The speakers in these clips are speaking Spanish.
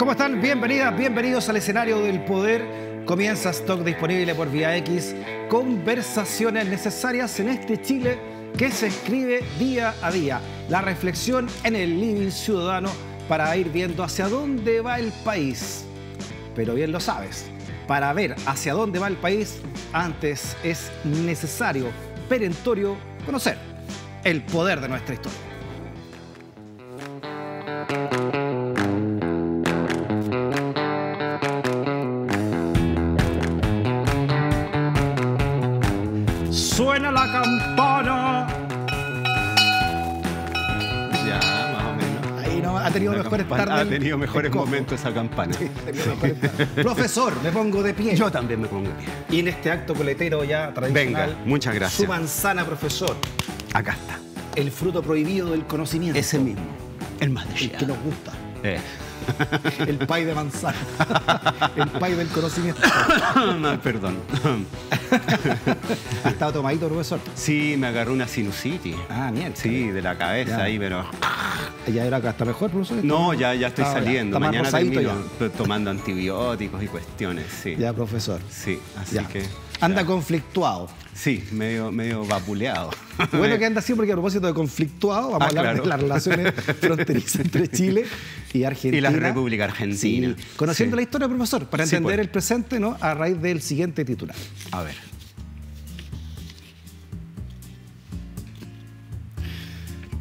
¿Cómo están? Bienvenidas, bienvenidos al escenario del poder. Comienza Stock disponible por Vía X. Conversaciones necesarias en este Chile que se escribe día a día. La reflexión en el living ciudadano para ir viendo hacia dónde va el país. Pero bien lo sabes, para ver hacia dónde va el país, antes es necesario, perentorio, conocer el poder de nuestra historia. Suena la campana. Ya, más o menos. Ahí no, ha tenido mejores tardes. Ha tenido mejores momentos esa campana. Sí, ha tenido mejores tardes. Profesor, me pongo de pie. Yo también me pongo de pie. Y en este acto coletero ya tradicional. Venga, muchas gracias. Su manzana, profesor. Acá está. El fruto prohibido del conocimiento. Ese mismo. El más El deseado. que nos gusta. Eh. El pay de manzana. El pay del conocimiento. Perdón. ¿Ha estado tomadito, profesor? Sí, me agarró una sinusitis. Ah, mierda. Sí, de la cabeza Ya. ahí, pero... ¿Ya era acá? ¿Está mejor, profesor? No, ya estoy saliendo. Está más Mañana rosadito termino tomando antibióticos y cuestiones, sí. Ya, profesor. Sí, así Ya. que... Anda ya. conflictuado. Sí, medio vapuleado. Bueno que anda así porque a propósito de conflictuado, vamos a hablar claro. de las relaciones fronterizas entre Chile y Argentina. Y la República Argentina. Sí. Conociendo Sí. la historia, profesor, para Sí, entender pues. el presente, ¿no? A raíz del siguiente titular. A ver.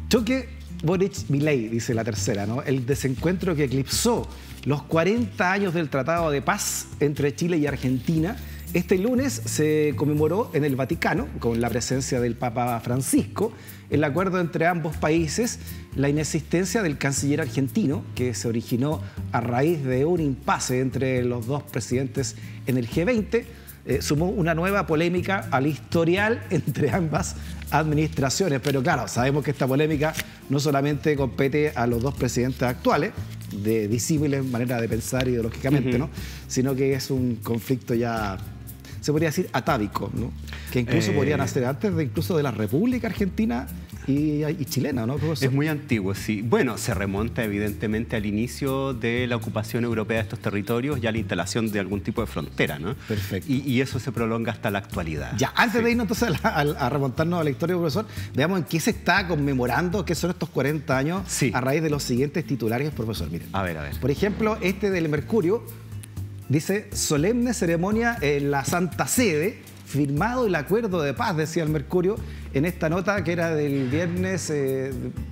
Choque Boric-Milei, dice la tercera, ¿no? El desencuentro que eclipsó los 40 años del Tratado de Paz entre Chile y Argentina. Este lunes se conmemoró en el Vaticano, con la presencia del Papa Francisco, el acuerdo entre ambos países, la inexistencia del canciller argentino, que se originó a raíz de un impasse entre los dos presidentes en el G20, sumó una nueva polémica al historial entre ambas administraciones. Pero claro, sabemos que esta polémica no solamente compete a los dos presidentes actuales, de disímiles maneras de pensar ideológicamente, ¿no? Sino que es un conflicto ya, se podría decir, atávico, ¿no? Que incluso podría nacer antes de incluso de la República Argentina y chilena, ¿no, profesor? Es muy antiguo, sí. Bueno, se remonta evidentemente al inicio de la ocupación europea de estos territorios y a la instalación de algún tipo de frontera, ¿no? Perfecto. Y eso se prolonga hasta la actualidad. Ya, antes Sí. de irnos entonces a remontarnos a la historia, profesor, veamos en qué se está conmemorando, qué son estos 40 años Sí. a raíz de los siguientes titulares, profesor. Miren. A ver. Por ejemplo, este del Mercurio dice: solemne ceremonia en la Santa Sede, firmado el acuerdo de paz, decía el Mercurio, en esta nota que era del viernes,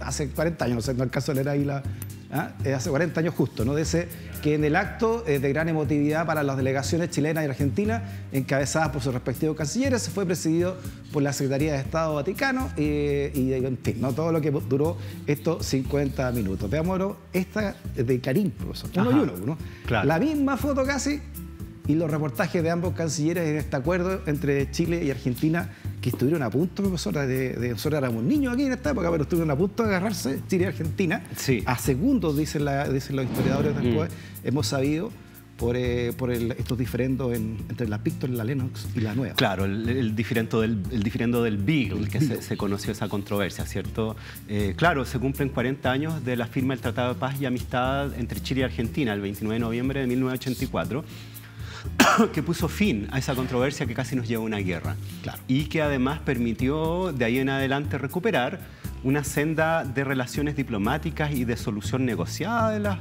hace 40 años, no sé, no alcanzo a leer ahí hace 40 años justo, ¿no? Dice que en el acto de gran emotividad para las delegaciones chilenas y argentinas, encabezadas por sus respectivos cancilleres, fue presidido por la Secretaría de Estado Vaticano y en fin, ¿no? Todo lo que duró estos 50 minutos. Veámoslo, esta es de Karim, profesor. Uno Ajá. y uno, ¿no? Claro. La misma foto casi y los reportajes de ambos cancilleres en este acuerdo entre Chile y Argentina, que estuvieron a punto, profesora, nosotros éramos niños aquí en esta época, pero estuvieron a punto de agarrarse Chile y Argentina. Sí. A segundos, dicen los historiadores después, hemos sabido por estos diferendos entre la Pictor, la Lennox y la Nueva. Claro, el diferendo del Beagle, que se conoció esa controversia, ¿cierto? Claro, se cumplen 40 años de la firma del Tratado de Paz y Amistad entre Chile y Argentina, el 29 de noviembre de 1984. Que puso fin a esa controversia que casi nos llevó a una guerra. Claro. Y que además permitió de ahí en adelante recuperar una senda de relaciones diplomáticas y de solución negociada de las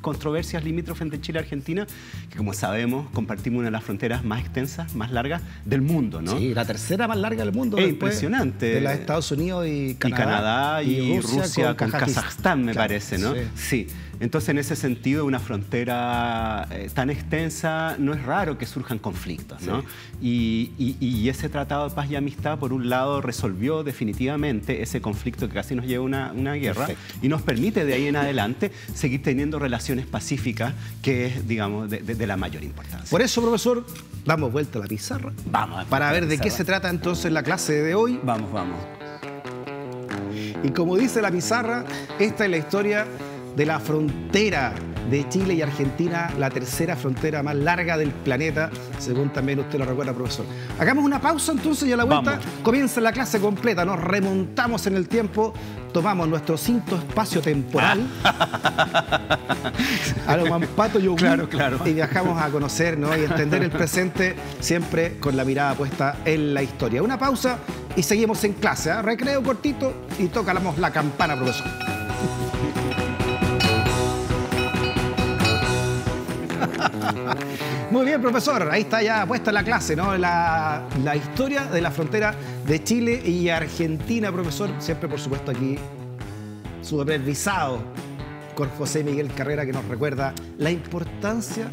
controversias limítrofes entre Chile y Argentina, que como sabemos compartimos una de las fronteras más extensas, más largas del mundo, ¿no? Sí, la tercera más larga del mundo. Es después impresionante. De la de Estados Unidos y Canadá. Y Canadá y Rusia con Kazajstán, me Claro, parece, ¿no? sí. Sí. Entonces, en ese sentido, una frontera tan extensa, no es raro que surjan conflictos, ¿no? Sí. Y ese Tratado de Paz y Amistad, por un lado, resolvió definitivamente ese conflicto que casi nos lleva a una guerra. Perfecto. Y nos permite de ahí en adelante seguir teniendo relaciones pacíficas, que es, digamos, de la mayor importancia. Por eso, profesor, damos vuelta a la pizarra. Vamos. Para ver de qué se trata entonces la clase de hoy. Vamos. Y como dice la pizarra, esta es la historia de la frontera de Chile y Argentina, la tercera frontera más larga del planeta, según también usted lo recuerda, profesor. Hagamos una pausa entonces y a la vuelta comienza la clase completa. Nos remontamos en el tiempo, tomamos nuestro cinto espacio temporal a lo Mampato Yogur, claro. y viajamos a conocer, ¿no?, y entender el presente siempre con la mirada puesta en la historia. Una pausa y seguimos en clase, ¿eh? Recreo cortito y tocamos la campana, profesor. Muy bien, profesor, ahí está ya puesta la clase, ¿no? La historia de la frontera de Chile y Argentina, profesor. Siempre, por supuesto, aquí supervisado con José Miguel Carrera, que nos recuerda la importancia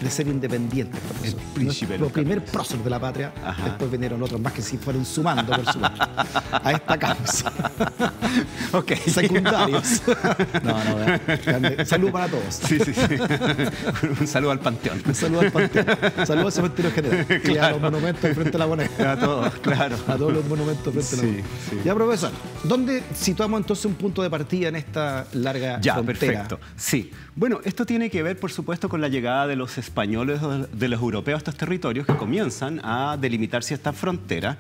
de ser independiente, profesor. El príncipe. Nuestro primer prócer de la patria. Ajá. Después vinieron otros más que sí fueron sumando, por supuesto, a esta causa. Ok. Secundarios. No, salud para todos. Sí. Un saludo al Panteón. Un saludo al Panteón. Saludo al Cementerio General. Claro. Y a los monumentos frente a la moneda. A todos, claro. A todos los monumentos frente a la moneda. Sí. Ya, profesor, ¿dónde situamos entonces un punto de partida en esta larga frontera? Perfecto. Sí. Bueno, esto tiene que ver, por supuesto, con la llegada de los españoles, de los europeos a estos territorios, que comienzan a delimitar ciertas fronteras,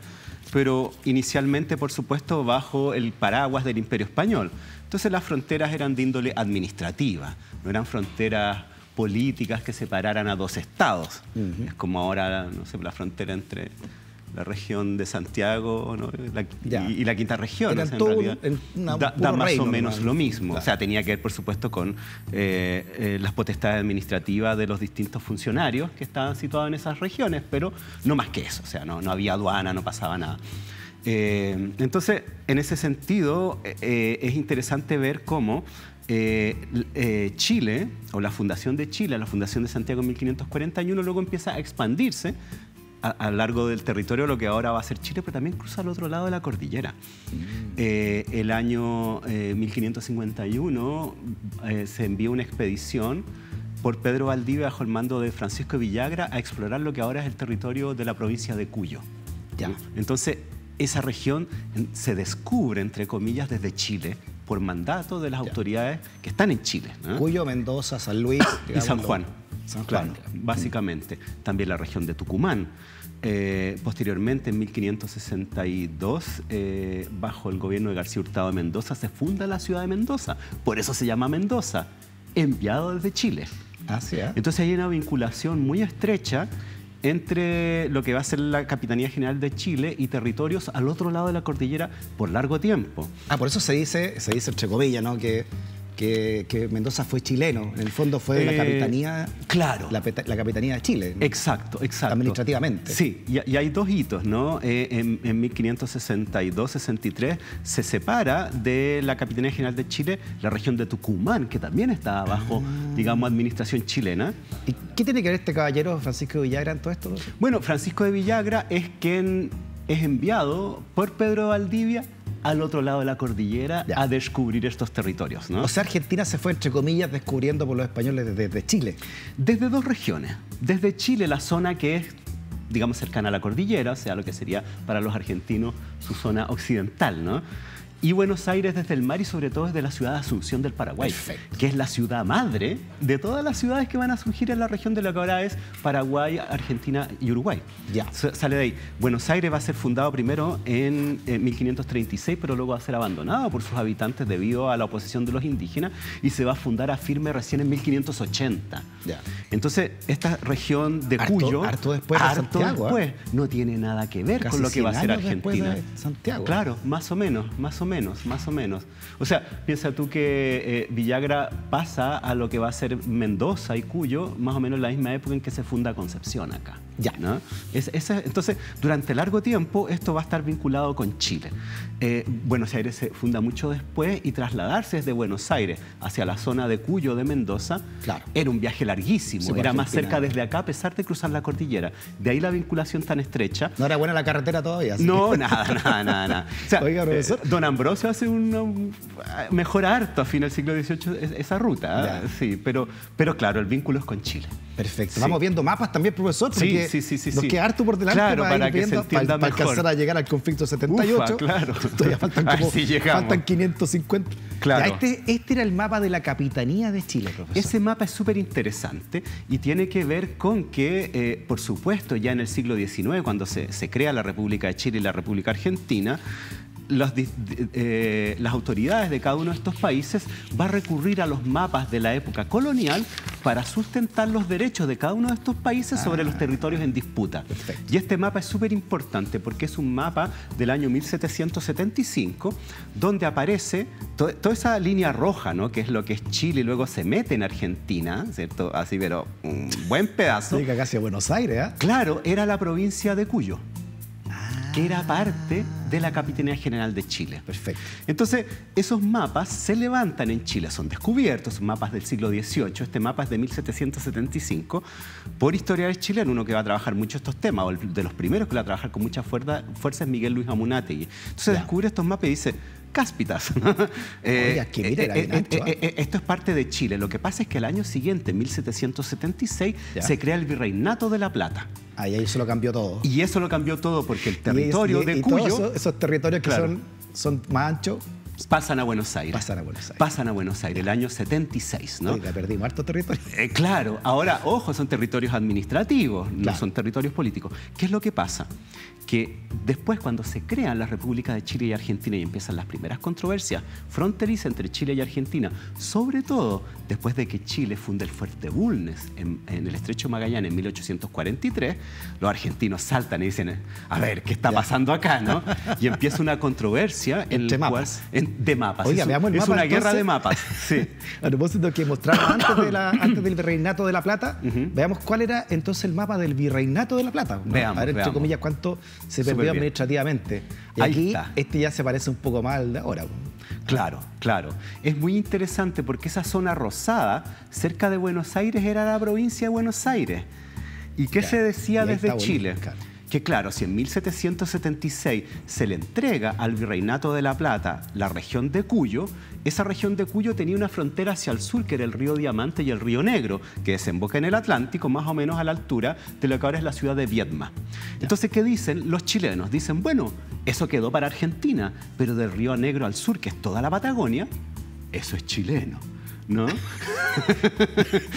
pero inicialmente, por supuesto, bajo el paraguas del Imperio Español. Entonces las fronteras eran de índole administrativa, no eran fronteras políticas que separaran a dos estados. Es como ahora, no sé, la frontera entre la región de Santiago, ¿no?, y la quinta región. O sea, en realidad da más o menos lo mismo. Claro. O sea, tenía que ver, por supuesto, con las potestades administrativas de los distintos funcionarios que estaban situados en esas regiones, pero no más que eso. O sea, no había aduana, no pasaba nada. Entonces, en ese sentido, es interesante ver cómo Chile, o la fundación de Chile, la fundación de Santiago en 1541, luego empieza a expandirse a lo largo del territorio, lo que ahora va a ser Chile, pero también cruza al otro lado de la cordillera. El año 1551 se envía una expedición por Pedro Valdivia bajo el mando de Francisco de Villagra a explorar lo que ahora es el territorio de la provincia de Cuyo. Entonces, esa región se descubre, entre comillas, desde Chile, por mandato de las autoridades que están en Chile, ¿no? Cuyo, Mendoza, San Luis y San Juan. Claro, básicamente. También la región de Tucumán. Posteriormente, en 1562, bajo el gobierno de García Hurtado de Mendoza, se funda la ciudad de Mendoza. Por eso se llama Mendoza, enviado desde Chile. Entonces hay una vinculación muy estrecha entre lo que va a ser la Capitanía General de Chile y territorios al otro lado de la cordillera por largo tiempo. Por eso se dice entre comillas, ¿no?, que Mendoza fue chileno. En el fondo fue la capitanía. Claro. La capitanía de Chile, ¿no? Exacto. Administrativamente. Sí, y hay dos hitos, ¿no? En 1562-63 se separa de la Capitanía General de Chile la región de Tucumán, que también estaba bajo, digamos, administración chilena. ¿Y qué tiene que ver este caballero Francisco de Villagra en todo esto? Bueno, Francisco de Villagra es quien es enviado por Pedro de Valdivia al otro lado de la cordillera a descubrir estos territorios, ¿no? O sea, Argentina se fue, entre comillas, descubriendo por los españoles desde Chile. Desde dos regiones. Desde Chile, la zona que es, digamos, cercana a la cordillera, o sea, lo que sería para los argentinos su zona occidental, ¿no? Y Buenos Aires desde el mar y sobre todo desde la ciudad de Asunción del Paraguay, que es la ciudad madre de todas las ciudades que van a surgir en la región de lo que ahora es Paraguay, Argentina y Uruguay. Sale de ahí. Buenos Aires va a ser fundado primero en 1536, pero luego va a ser abandonado por sus habitantes debido a la oposición de los indígenas y se va a fundar a firme recién en 1580. Entonces, esta región de Cuyo, harto después de Santiago, no tiene nada que ver con lo que va a ser Argentina. De Santiago. Claro, más o menos. O sea, piensa tú que Villagra pasa a lo que va a ser Mendoza y Cuyo más o menos en la misma época en que se funda Concepción acá. ¿No? Entonces, durante largo tiempo esto va a estar vinculado con Chile. Buenos Aires se funda mucho después y trasladarse desde Buenos Aires hacia la zona de Cuyo de Mendoza era un viaje larguísimo. Era más cerca desde acá a pesar de cruzar la cordillera. De ahí la vinculación tan estrecha. ¿No era buena la carretera todavía? No, nada. O sea, oiga, profesor. Don Ambrosio hace mejora harto a fin del siglo XVIII esa ruta, sí, pero claro, el vínculo es con Chile. Perfecto. Sí. Vamos viendo mapas también, profesor, porque sí. nos queda harto por delante, claro, para que se entienda para mejor. alcanzar a llegar al conflicto 78. Ufa, claro. Todavía faltan faltan 550. Claro. Ya, este era el mapa de la Capitanía de Chile, profesor. Ese mapa es súper interesante y tiene que ver con que, por supuesto, ya en el siglo XIX, cuando se crea la República de Chile y la República Argentina, las autoridades de cada uno de estos países va a recurrir a los mapas de la época colonial para sustentar los derechos de cada uno de estos países sobre los territorios en disputa. Perfecto. Y este mapa es súper importante porque es un mapa del año 1775 donde aparece toda esa línea roja, ¿no? Que es lo que es Chile y luego se mete en Argentina, ¿cierto? Así, pero un buen pedazo. Llega casi a Buenos Aires, ¿eh? Claro, era la provincia de Cuyo, que era parte de la Capitanía General de Chile. Perfecto. Entonces, esos mapas se levantan en Chile, son descubiertos, son mapas del siglo XVIII, este mapa es de 1775, por historiadores chilenos, uno que va a trabajar mucho estos temas, o de los primeros que va a trabajar con mucha fuerza es Miguel Luis Amunátegui. Entonces descubre estos mapas y dice, cáspitas. Oiga, que mira, era bien ancho, esto es parte de Chile. Lo que pasa es que el año siguiente, en 1776, se crea el Virreinato de La Plata. Ahí eso lo cambió todo. Y eso lo cambió todo porque el territorio de Cuyo... Todos esos territorios que claro, son más anchos... pasan a Buenos Aires. Pasan a Buenos Aires, el año 76, ¿no? Oiga, perdimos harto territorio. Claro. Ahora, ojo, son territorios administrativos, claro, no son territorios políticos. ¿Qué es lo que pasa? Que después, cuando se crean las repúblicas de Chile y Argentina y empiezan las primeras controversias fronterizas entre Chile y Argentina, sobre todo después de que Chile funda el Fuerte Bulnes en el Estrecho de Magallanes en 1843, los argentinos saltan y dicen, a ver, ¿qué está pasando acá, no? Y empieza una controversia entre mapas. De mapas. Oiga, veamos el mapa, una guerra entonces, de mapas. Sí. A propósito que mostraba antes del Virreinato de La Plata, veamos cuál era entonces el mapa del Virreinato de La Plata, ¿no? Veamos, a ver, entre comillas, cuánto se perdió administrativamente. Y ahí aquí, está. este ya se parece un poco más al de ahora. Claro, claro. Es muy interesante porque esa zona rosada, cerca de Buenos Aires, era la provincia de Buenos Aires. ¿Y qué se decía desde Chile? Que claro, si en 1776 se le entrega al Virreinato de La Plata la región de Cuyo, esa región de Cuyo tenía una frontera hacia el sur, que era el río Diamante y el río Negro, que desemboca en el Atlántico, más o menos a la altura de lo que ahora es la ciudad de Viedma. Entonces, ¿qué dicen los chilenos? Dicen, bueno, eso quedó para Argentina, pero del río Negro al sur, que es toda la Patagonia, eso es chileno, ¿no?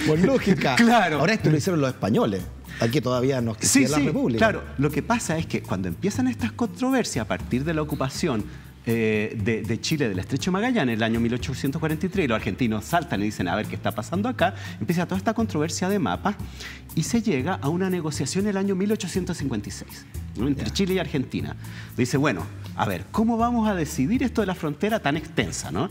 Por lógica. Claro. Ahora esto lo hicieron los españoles. Aquí todavía no existía la República. Claro. Lo que pasa es que cuando empiezan estas controversias a partir de la ocupación de Chile del Estrecho de Magallanes en el año 1843, y los argentinos saltan y dicen, a ver qué está pasando acá, empieza toda esta controversia de mapas y se llega a una negociación en el año 1856, ¿no? Entre Chile y Argentina. Dice, bueno, a ver, ¿cómo vamos a decidir esto de la frontera tan extensa, ¿no?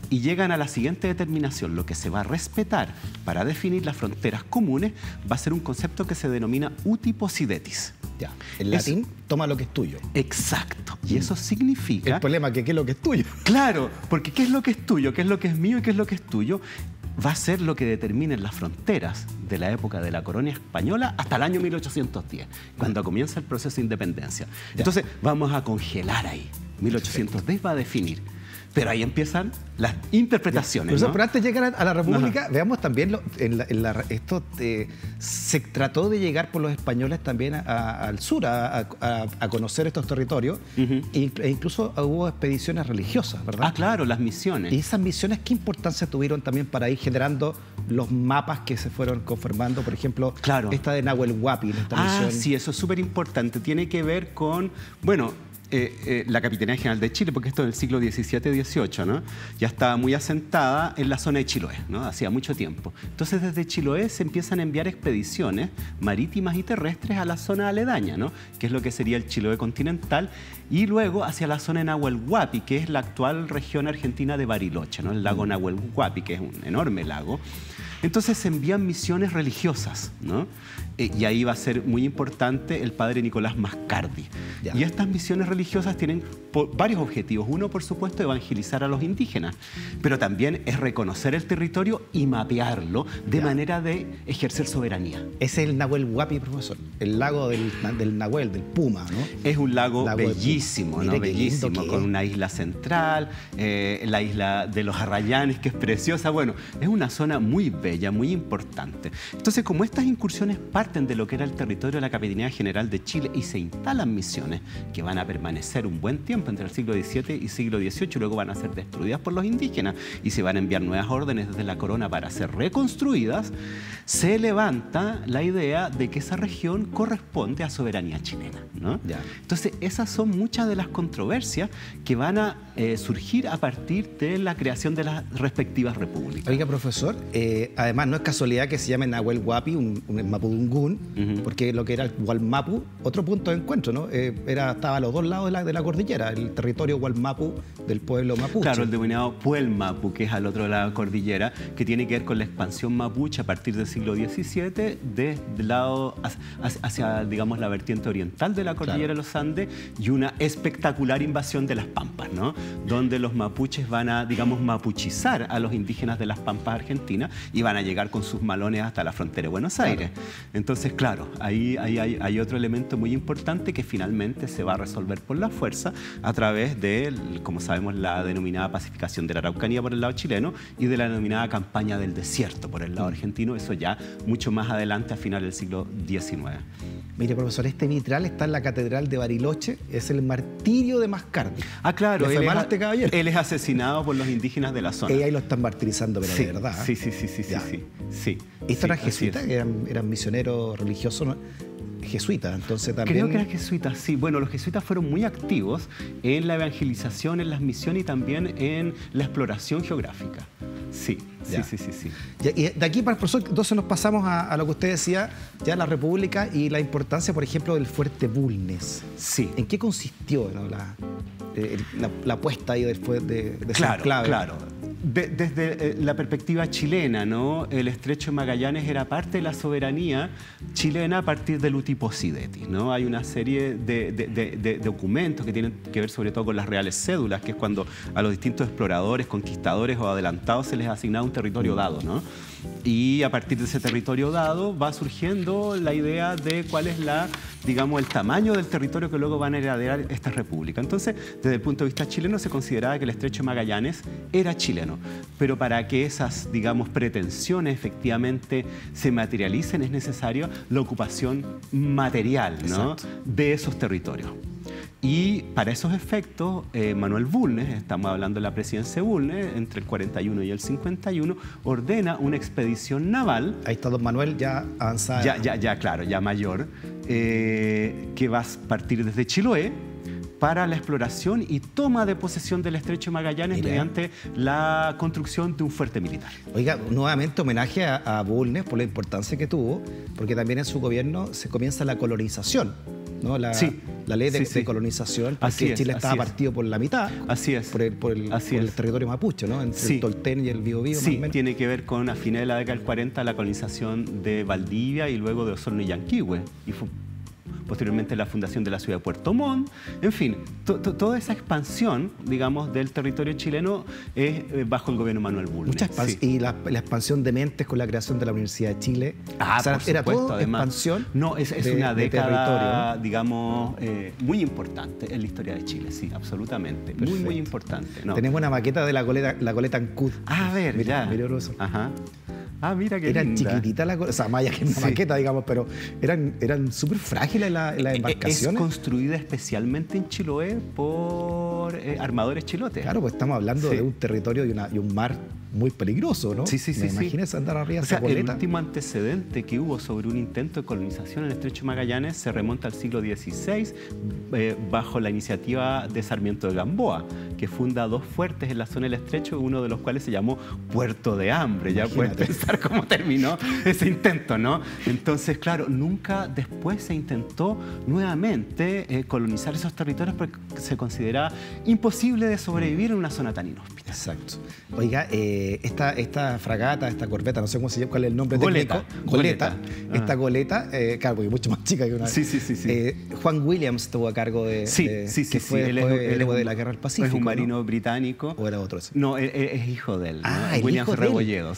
Y llegan a la siguiente determinación: lo que se va a respetar para definir las fronteras comunes va a ser un concepto que se denomina uti possidetis. Ya. En latín, toma lo que es tuyo. Exacto. Y eso significa... El problema es que ¿qué es lo que es tuyo? Claro, porque ¿qué es lo que es tuyo? ¿Qué es lo que es mío y qué es lo que es tuyo? Va a ser lo que determinen las fronteras de la época de la corona española hasta el año 1810, cuando comienza el proceso de independencia. Entonces, vamos a congelar ahí. 1810 va a definir. Pero ahí empiezan las interpretaciones, ¿no? Pero antes de llegar a la República, veamos también, se trató de llegar por los españoles también al sur, a conocer estos territorios, e incluso hubo expediciones religiosas, ¿verdad? Ah, claro, las misiones. ¿Y esas misiones qué importancia tuvieron también para ir generando los mapas que se fueron conformando? Por ejemplo, esta de Nahuel Huapi, esta misión. Sí, eso es súper importante. Tiene que ver con, bueno, la Capitanía General de Chile, porque esto es del siglo XVII-XVIII, ¿no? Ya estaba muy asentada en la zona de Chiloé, ¿no? Hacía mucho tiempo. Entonces, desde Chiloé se empiezan a enviar expediciones marítimas y terrestres a la zona aledaña, ¿no? Que es lo que sería el Chiloé continental, y luego hacia la zona de Nahuel Huapi, que es la actual región argentina de Bariloche, ¿no? El lago Nahuel Huapi, que es un enorme lago. Entonces se envían misiones religiosas, ¿no? Y ahí va a ser muy importante el padre Nicolás Mascardi. Ya. Y estas misiones religiosas tienen varios objetivos. Uno, por supuesto, evangelizar a los indígenas, pero también es reconocer el territorio y mapearlo de manera de ejercer soberanía. Ese es el Nahuel Huapi, profesor, el lago del Nahuel, del Puma, ¿no? Es un lago bellísimo, ¿no? Bellísimo, con una isla central, la isla de los Arrayanes, que es preciosa. Bueno, es una zona muy bella, muy importante. Entonces, como estas incursiones parten de lo que era el territorio de la Capitanía General de Chile y se instalan misiones que van a permanecer un buen tiempo entre el siglo XVII y siglo XVIII, luego van a ser destruidas por los indígenas y se van a enviar nuevas órdenes desde la corona para ser reconstruidas, se levanta la idea de que esa región corresponde a soberanía chilena, ¿no? Ya. Entonces, esas son muchas de las controversias que van a surgir a partir de la creación de las respectivas repúblicas. Oiga, profesor, además no es casualidad que se llame Nahuel Huapi, un mapudungún, porque lo que era el Gualmapu, otro punto de encuentro, ¿no? Estaba a los dos lados de la cordillera, el territorio Gualmapu del pueblo mapuche. Claro, el denominado Puelmapu, que es al otro lado de la cordillera, que tiene que ver con la expansión mapuche a partir del siglo XVII, desde el lado hacia, digamos, la vertiente oriental de la cordillera de los Andes, y una espectacular invasión de las Pampas, ¿no? Donde los mapuches van a, digamos, mapuchizar a los indígenas de las Pampas argentinas y van a llegar con sus malones hasta la frontera de Buenos Aires. Entonces, claro, ahí hay otro elemento muy importante que finalmente se va a resolver por la fuerza a través de, como sabemos, la denominada pacificación de la Araucanía por el lado chileno y de la denominada campaña del desierto por el lado argentino, eso ya mucho más adelante, a finales del siglo XIX. Mire, profesor, este vitral está en la Catedral de Bariloche, es el martirio de Mascardi. Ah, claro, ¿Le fue mal a este caballero? Él es asesinado por los indígenas de la zona. Y ahí lo están martirizando, pero Sí, de verdad. sí. ¿Estos eran Sí, jesuitas? Eran misioneros religiosos, ¿no? Jesuitas, entonces también... Creo que eran jesuitas, sí. Bueno, los jesuitas fueron muy activos en la evangelización, en las misiones y también en la exploración geográfica. Sí. Y de aquí, profesor, entonces nos pasamos a lo que usted decía, ya la República y la importancia, por ejemplo, del Fuerte Bulnes. Sí. ¿En qué consistió, ¿no? la puesta ahí después de ese enclave? Claro. Desde la perspectiva chilena, ¿no? El Estrecho de Magallanes era parte de la soberanía chilena a partir del Utipo Sidetis, ¿no? Hay una serie de documentos que tienen que ver sobre todo con las reales cédulas, que es cuando a los distintos exploradores, conquistadores o adelantados se les asignaba un territorio dado, ¿no? Y a partir de ese territorio dado va surgiendo la idea de cuál es digamos, el tamaño del territorio que luego van a heredar esta república. Entonces, desde el punto de vista chileno, se consideraba que el Estrecho de Magallanes era chileno. Pero para que esas, digamos, pretensiones efectivamente se materialicen, es necesaria la ocupación material, ¿no? de esos territorios. Y para esos efectos, Manuel Bulnes, estamos hablando de la presidencia de Bulnes, entre el 41 y el 51, ordena una expedición naval. Ahí está don Manuel ya avanzada. Claro, ya mayor, que va a partir desde Chiloé para la exploración y toma de posesión del Estrecho de Magallanes mediante la construcción de un fuerte militar. Oiga, nuevamente homenaje a Bulnes por la importancia que tuvo, porque también en su gobierno se comienza la colonización, ¿no? La ley de colonización, porque Chile estaba partido por la mitad. Así es. Por el territorio mapuche, ¿no? Entre el Tolten y el Biobío. Sí, tiene que ver con, a finales de la década del 40, la colonización de Valdivia y luego de Osorno y Yanquihue. Y fue posteriormente la fundación de la ciudad de Puerto Montt. En fin, toda esa expansión, digamos, del territorio chileno es bajo el gobierno de Manuel Bulnes. Y la expansión de mentes con la creación de la Universidad de Chile. O sea, era todo además, expansión. No, es una década, ¿no? Digamos, muy importante en la historia de Chile, sí, absolutamente. Perfecto. Muy importante. ¿No? Tenemos una maqueta de la goleta Ancud. A ver, mira, Grosso. Ajá. Ah, mira qué eran linda. Chiquititas las cosas, o sea, más allá que una maqueta, digamos, pero eran súper frágiles las embarcaciones. Es construida especialmente en Chiloé por armadores chilotes. Claro, pues estamos hablando de un territorio y un mar muy peligroso, ¿no? Imagínense andar arriba de esa goleta. El último antecedente que hubo sobre un intento de colonización en el Estrecho de Magallanes se remonta al siglo XVI bajo la iniciativa de Sarmiento de Gamboa, que funda 2 fuertes en la zona del estrecho, uno de los cuales se llamó Puerto de Hambre. Ya puedes pensar cómo terminó ese intento, ¿no? Entonces, claro, nunca después se intentó nuevamente colonizar esos territorios porque se consideraba imposible de sobrevivir en una zona tan inhóspita. Exacto. Oiga, esta fragata, esta corbeta, no sé cómo se llama, cuál es el nombre Goleta. técnico. Goleta. Esta goleta, claro, porque es mucho más chica que una. Sí. Juan Williams estuvo a cargo de. Que fue él de la Guerra del Pacífico. Es un marino británico. ¿O era otro ese? No, es hijo de él. ¿No? El Williams hijo de él. Rebolledo.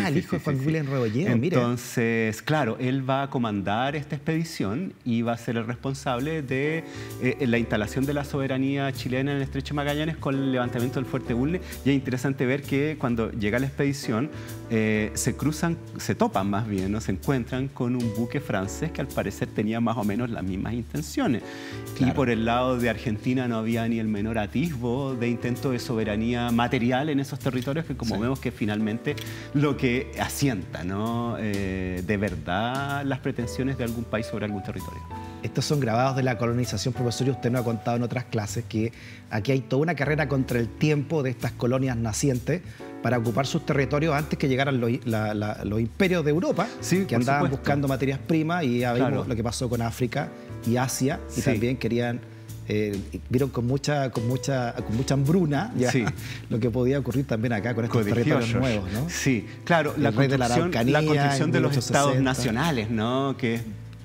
El hijo de Juan Williams Rebolledo, mire. Entonces, claro, él va a comandar esta expedición y va a ser el responsable de la instalación de la soberanía chilena en el Estrecho de Magallanes con el levantamiento del Fuerte Bulnes. Y es interesante ver que cuando llega la expedición se topan más bien, ¿no? Se encuentran con un buque francés que al parecer tenía más o menos las mismas intenciones. Claro. Y por el lado de Argentina no había ni el menor atisbo de intento de soberanía material en esos territorios que, como vemos, que finalmente lo que asienta, ¿no? De verdad las pretensiones de algún país sobre algún territorio. Estos son grabados de la colonización, profesor, y usted nos ha contado en otras clases que aquí hay toda una carrera contra el tiempo de estas colonias nacientes para ocupar sus territorios antes que llegaran los imperios de Europa, que andaban buscando materias primas, y ya vimos lo que pasó con África y Asia, y también querían, vieron con mucha hambruna lo que podía ocurrir también acá con estos territorios nuevos, ¿no? Sí, claro, la construcción de los estados nacionales, ¿no? Que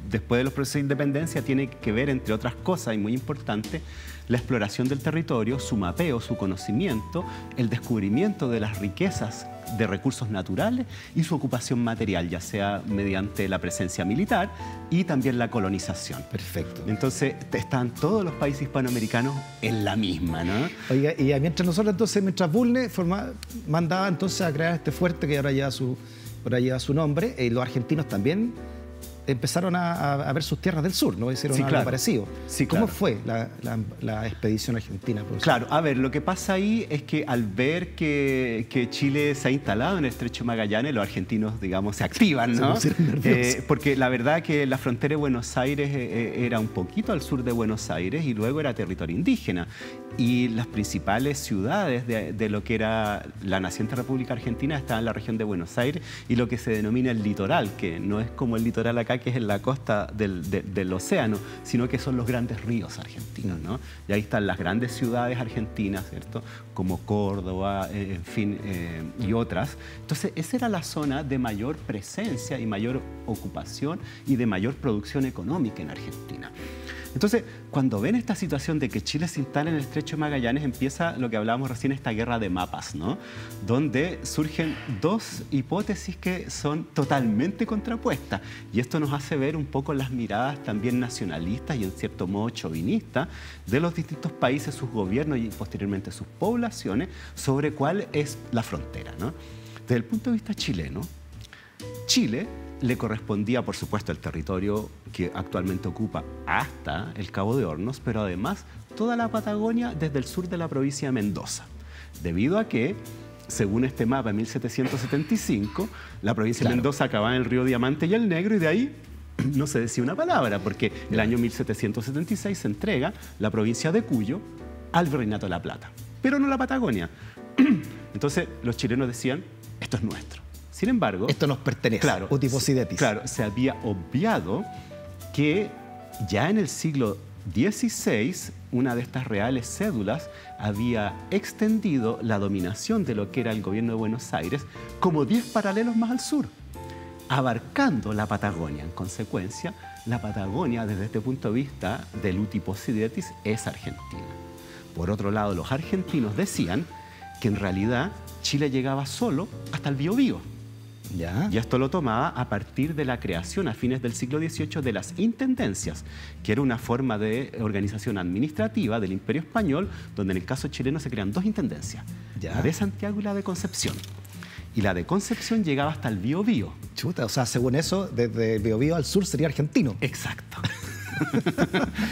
después de los procesos de independencia tiene que ver, entre otras cosas, y muy importante, la exploración del territorio, su mapeo, su conocimiento, el descubrimiento de las riquezas de recursos naturales y su ocupación material, ya sea mediante la presencia militar y también la colonización. Perfecto. Entonces, están todos los países hispanoamericanos en la misma, ¿no? Oiga, y mientras nosotros, entonces, mientras Bulnes mandaba entonces a crear este fuerte que ahora lleva su nombre, los argentinos también empezaron a ver sus tierras del sur, ¿no? Hicieron algo parecido. ¿Cómo fue la expedición argentina, profesor? Claro, a ver, lo que pasa ahí es que al ver que Chile se ha instalado en el Estrecho de Magallanes, los argentinos, digamos, se activan, ¿no? Porque la verdad que la frontera de Buenos Aires era un poquito al sur de Buenos Aires y luego era territorio indígena. Y las principales ciudades de lo que era la naciente República Argentina estaban en la región de Buenos Aires y lo que se denomina el litoral, que no es como el litoral acá, que es en la costa del océano, sino que son los grandes ríos argentinos, ¿no? Y ahí están las grandes ciudades argentinas, ¿cierto? Como Córdoba, en fin, y otras. Entonces, esa era la zona de mayor presencia y mayor ocupación y de mayor producción económica en Argentina. Entonces, cuando ven esta situación de que Chile se instala en el Estrecho de Magallanes, empieza lo que hablábamos recién, esta guerra de mapas, ¿no? Donde surgen dos hipótesis que son totalmente contrapuestas. Y esto nos hace ver un poco las miradas también nacionalistas y en cierto modo chauvinistas de los distintos países, sus gobiernos y posteriormente sus poblaciones, sobre cuál es la frontera, ¿no? Desde el punto de vista chileno, Chile le correspondía, por supuesto, el territorio que actualmente ocupa hasta el Cabo de Hornos, pero además toda la Patagonia desde el sur de la provincia de Mendoza, debido a que, según este mapa de 1775, la provincia de Mendoza acababa en el río Diamante y el Negro, y de ahí no se decía una palabra, porque el año 1776 se entrega la provincia de Cuyo al Virreinato de la Plata, pero no la Patagonia. Entonces los chilenos decían, esto es nuestro. Sin embargo, esto nos pertenece, claro, Utiposidetis. Claro, se había obviado que ya en el siglo XVI una de estas reales cédulas había extendido la dominación de lo que era el gobierno de Buenos Aires como 10 paralelos más al sur, abarcando la Patagonia. En consecuencia, la Patagonia, desde este punto de vista del Utiposidetis, es argentina. Por otro lado, los argentinos decían que en realidad Chile llegaba solo hasta el Biobío. Y esto lo tomaba a partir de la creación a fines del siglo XVIII de las intendencias, que era una forma de organización administrativa del Imperio Español, donde en el caso chileno se crean dos intendencias, la de Santiago y la de Concepción. Y la de Concepción llegaba hasta el Biobío. Chuta, o sea, según eso, desde el Biobío al sur sería argentino. Exacto.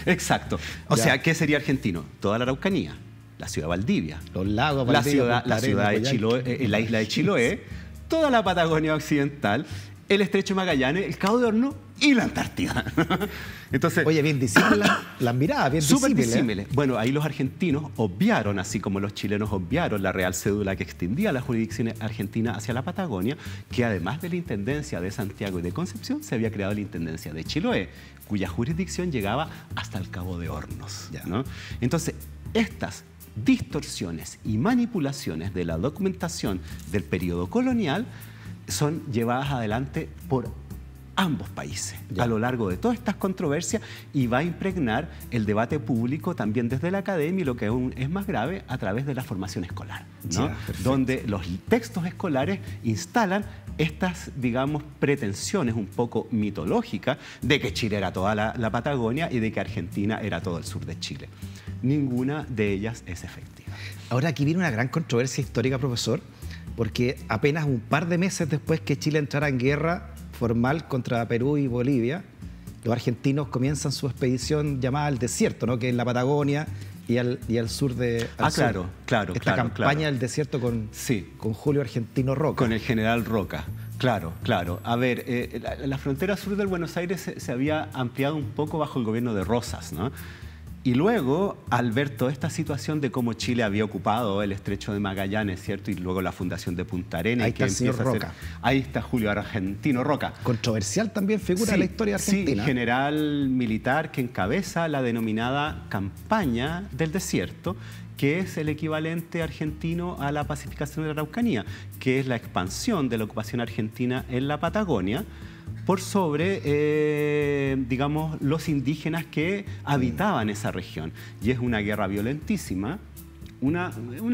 Exacto. O sea, ¿qué sería argentino? Toda la Araucanía, la ciudad de Valdivia, los lagos, Valdivia, la ciudad de Chiloé, la isla de Chiloé, toda la Patagonia Occidental, el Estrecho de Magallanes, el Cabo de Hornos y la Antártida. Entonces, oye, bien disímiles las miradas, bien súper disímiles. Bueno, ahí los argentinos obviaron, así como los chilenos obviaron la real cédula que extendía la jurisdicción argentina hacia la Patagonia, que además de la Intendencia de Santiago y de Concepción, se había creado la Intendencia de Chiloé, cuya jurisdicción llegaba hasta el Cabo de Hornos, ¿no? Entonces, estas distorsiones y manipulaciones de la documentación del periodo colonial son llevadas adelante por ambos países a lo largo de todas estas controversias, y va a impregnar el debate público también desde la academia, y lo que aún es más grave, a través de la formación escolar, ¿no? Donde los textos escolares instalan estas, digamos, pretensiones un poco mitológicas de que Chile era toda la Patagonia y de que Argentina era todo el sur de Chile. Ninguna de ellas es efectiva. Ahora aquí viene una gran controversia histórica, profesor, porque apenas un par de meses después que Chile entrara en guerra formal contra Perú y Bolivia, los argentinos comienzan su expedición llamada al desierto, ¿no? Que es la Patagonia y al sur de... Claro. Esta campaña del desierto con Julio Argentino Roca. Con el general Roca. Claro. A ver, la frontera sur del Buenos Aires se había ampliado un poco bajo el gobierno de Rosas, ¿no? Y luego, al ver toda esta situación de cómo Chile había ocupado el estrecho de Magallanes, ¿cierto? Y luego la fundación de Punta Arenas. Ahí está el señor Roca. Ahí está Julio Argentino Roca. Controversial también figura de la historia argentina. Sí, general militar que encabeza la denominada campaña del desierto, que es el equivalente argentino a la pacificación de la Araucanía, que es la expansión de la ocupación argentina en la Patagonia por sobre, digamos, los indígenas que habitaban esa región. Y es una guerra violentísima, una